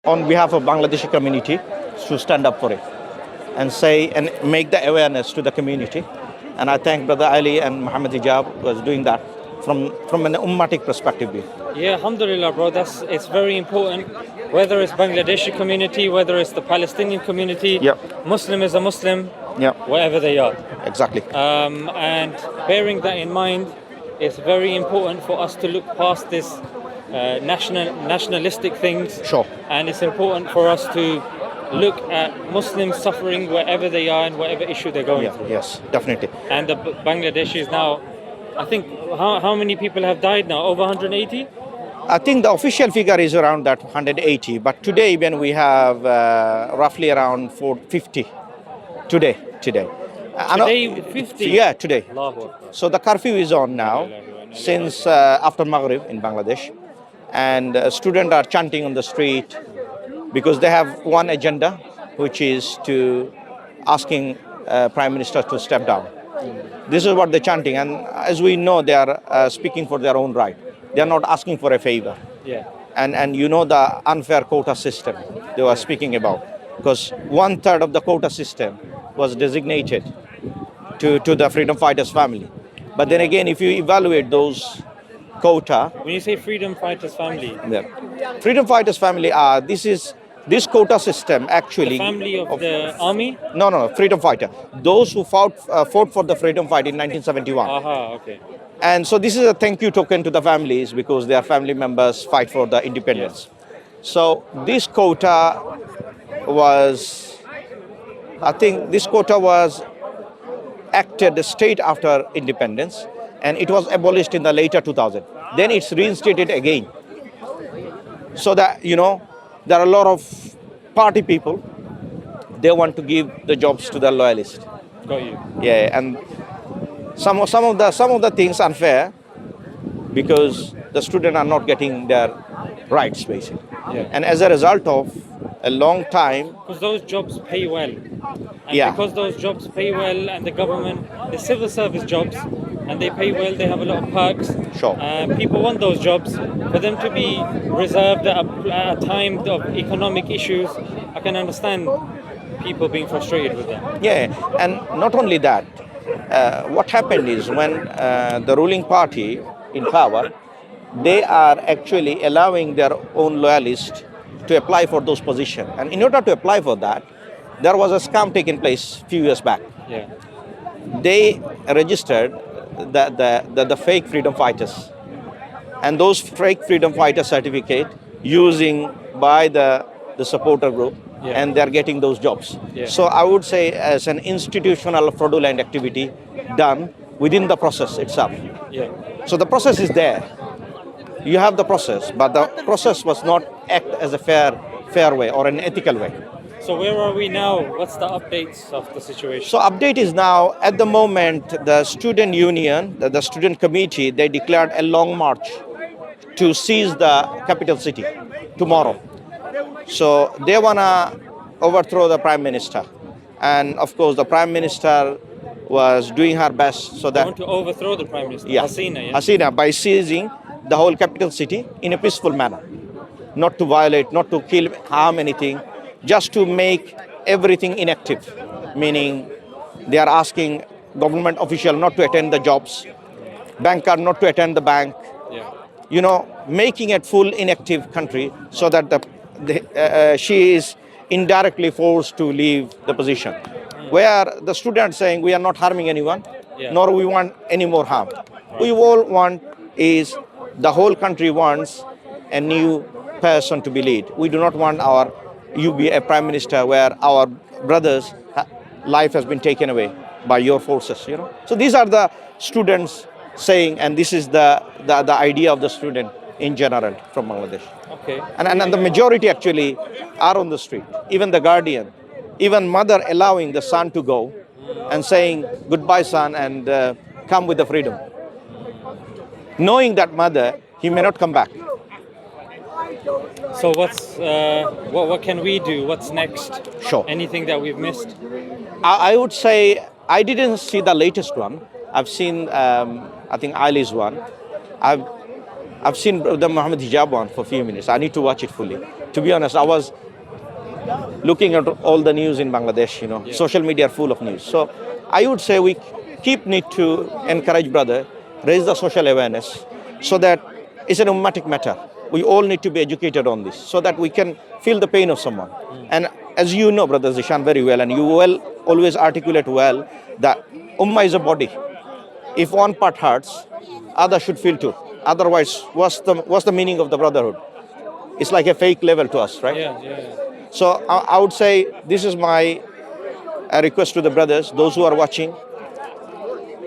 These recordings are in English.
on behalf of Bangladeshi community to stand up for it and say and make the awareness to the community. And I thank Brother Ali and Muhammad Hijab was doing that from an ummatic perspective. Yeah, alhamdulillah, bro. It's very important. Whether it's Bangladeshi community, whether it's the Palestinian community, Yep. Muslim is a Muslim, Yep. wherever they are. Exactly. And bearing that in mind, it's very important for us to look past this nationalistic things. Sure. And it's important for us to look at Muslims suffering wherever they are and whatever issue they're going through. Yes, definitely. And the Bangladeshis now, I think, how many people have died now? Over 180? I think the official figure is around that 180, but today even we have roughly around 450 today. Today, 50? Yeah, today. Allahu Akbar. So the curfew is on now since after Maghrib in Bangladesh, and students are chanting on the street because they have one agenda, which is to asking Prime Minister to step down. This is what they're chanting, and as we know, they are speaking for their own right. They are not asking for a favor. Yeah. And you know the unfair quota system they were speaking about, because 1/3 of the quota system was designated to the freedom fighters family. But then again, if you evaluate those quota, When you say freedom fighters family, yeah, freedom fighters family are this quota system actually. the family of the army? No, freedom fighter. Those who fought for the freedom fight in 1971. Aha, okay. And so this is a thank you token to the families because their family members fight for the independence. So this quota was, I think this quota was acted straight after independence, and it was abolished in the later 2000. Then it's reinstated again. So that, there are a lot of party people, they want to give the jobs to the loyalists. Got you. Yeah, and some of the things unfair because the students are not getting their rights basically. Yeah. And as a result of a long time, Because those jobs pay well. And Yeah. because those jobs pay well and the government, the civil service jobs, and they pay well, they have a lot of perks. Sure. People want those jobs. For them to be reserved at a time of economic issues, I can understand people being frustrated with that. yeah, and not only that, what happened is when the ruling party in power, they are actually allowing their own loyalists to apply for those positions. And in order to apply for that, there was a scam taking place a few years back. Yeah. They registered the fake freedom fighters, and those fake freedom fighter certificate using by the supporter group, Yeah. and they're getting those jobs. Yeah. So I would say as an institutional fraudulent activity done within the process itself. Yeah. So the process is there. You have the process, but the process was not act as a fair way or an ethical way. So where are we now? What's the updates of the situation? So update is now, at the moment, the student union, the student committee, they declared a long march to seize the capital city tomorrow. So they wanna overthrow the prime minister. And of course, the prime minister was doing her best so They that, want to overthrow the prime minister, yeah, Hasina, yeah? Hasina, by seizing the whole capital city in a peaceful manner, not to violate, not to kill, harm anything, just to make everything inactive, meaning they are asking government official not to attend the jobs, banker not to attend the bank, Yeah. making it full inactive country so that she is indirectly forced to leave the position. Where the students saying we are not harming anyone, Yeah. nor we want any more harm. We all want is the whole country wants a new person to be lead. We do not want you be a prime minister where our brothers' life has been taken away by your forces. So these are the students saying, and this is the idea of the student in general from Bangladesh. Okay. And the majority actually are on the street. Even the guardian, even mother allowing the son to go and saying goodbye, son, and come with the freedom. Knowing that mother, he may not come back. So what can we do? What's next? Sure. Anything that we've missed? I would say I didn't see the latest one. I've seen, I think, Ali's one. I've seen the Muhammad Hijab one for a few minutes. I need to watch it fully. To be honest, I was looking at all the news in Bangladesh, social media are full of news. So I would say we need to encourage brother, raise the social awareness so that it's an ummatic matter. We all need to be educated on this so that we can feel the pain of someone. And as you know, Brother Zishan, very well, and you always articulate well that ummah is a body. If one part hurts, others should feel too. Otherwise, what's the meaning of the brotherhood? It's like a fake level to us, right? Yeah. So I would say this is my request to the brothers, those who are watching,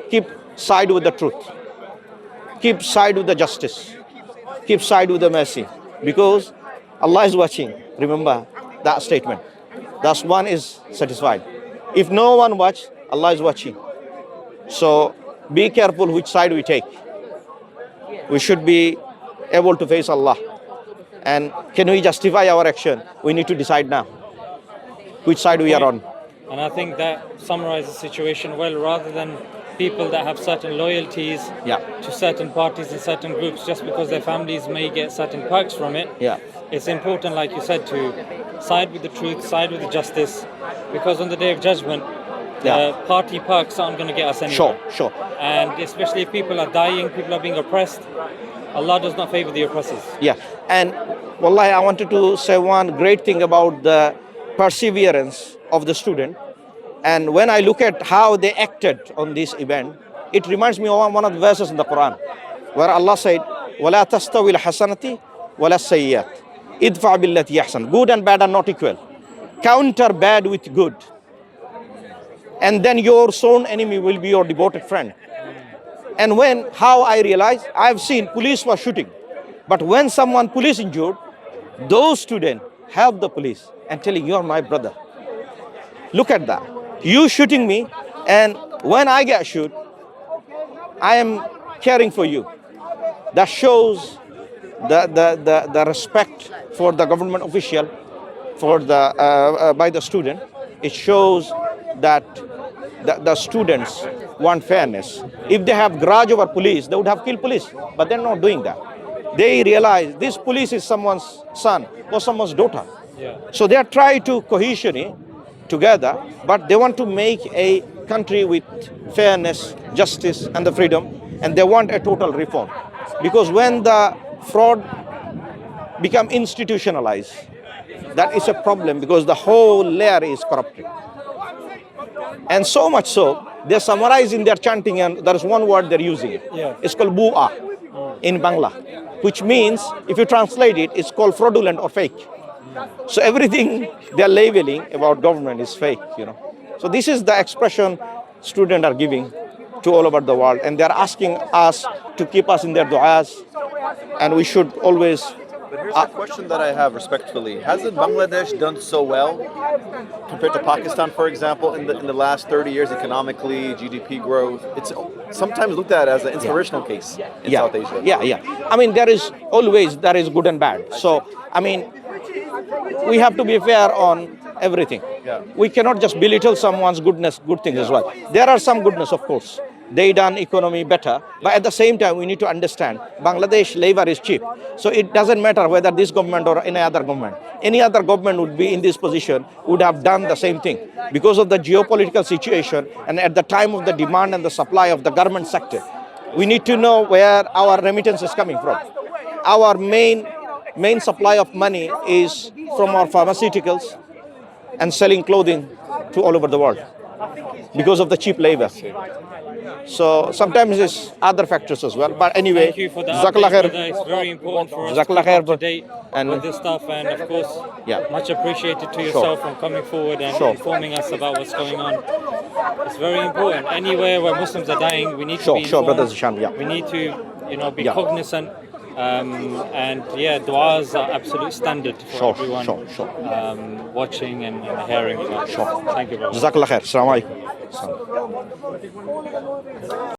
keep side with the truth. Keep side with the justice. Keep side with the mercy. Because Allah is watching. Remember that statement. Thus one is satisfied. If no one watch, Allah is watching. So be careful which side we take. We should be able to face Allah. And can we justify our action? We need to decide now which side we are on. And I think that summarizes the situation well, rather than people that have certain loyalties to certain parties and certain groups just because their families may get certain perks from it. It's important, like you said, to side with the truth, side with the justice, because on the day of judgment, the party perks aren't going to get us anywhere. Sure. And especially if people are dying, people are being oppressed, Allah does not favor the oppressors. And wallahi, I wanted to say one great thing about the perseverance of the student. And when I look at how they acted on this event, it reminds me of one of the verses in the Quran, where Allah said, وَلَا تَسْتَوِي الْحَسَنَةِ وَلَا السَّيِّئَةِ idfa billati ahsan. Good and bad are not equal. Counter bad with good. And then your sworn enemy will be your devoted friend. And how I realized, I've seen police were shooting. But when police injured, those students help the police and telling, you're my brother. Look at that. You shooting me, and when I get shot, I am caring for you. That shows the respect for the government official, by the student. It shows that the students want fairness. If they have grudge over police, they would have killed police, but they're not doing that. They realize this police is someone's son or someone's daughter. So they are trying to cohesion together, but they want to make a country with fairness, justice, and the freedom, and they want a total reform. Because when the fraud become institutionalized, that is a problem, because the whole layer is corrupted. And so much so, they summarize in their chanting, and there is one word they're using. It's called bu'a in Bangla, which means, if you translate it, it's called fraudulent or fake. So everything they're labeling about government is fake, So this is the expression students are giving to all over the world, and they're asking us to keep us in their du'as, and we should always. But here's a question that I have respectfully. Hasn't Bangladesh done so well compared to Pakistan, for example, in the last 30 years economically, GDP growth? It's sometimes looked at as an inspirational case in South Asia. I mean, there is good and bad. So, I mean, we have to be fair on everything. We cannot just belittle someone's good things as well. There are some goodness, of course. They done economy better, but at the same time, we need to understand Bangladesh labor is cheap. So it doesn't matter whether this government or any other government. Any other government would be in this position, would have done the same thing. Because of the geopolitical situation and at the time of the demand and the supply of the garment sector, we need to know where our remittance is coming from. Our main supply of money is from our pharmaceuticals and selling clothing to all over the world because of the cheap labor. So sometimes it's other factors as well. But anyway, thank you for the update, brother. It's very important for us to keep up to date with this stuff, and of course, much appreciated to yourself for coming forward and informing us about what's going on. It's very important. Anywhere where Muslims are dying, we need to be informed. We need to, be cognizant. And du'as are absolute standard for everyone watching and hearing. Thank you, brother. Jazakallah khair. Assalamu alaikum.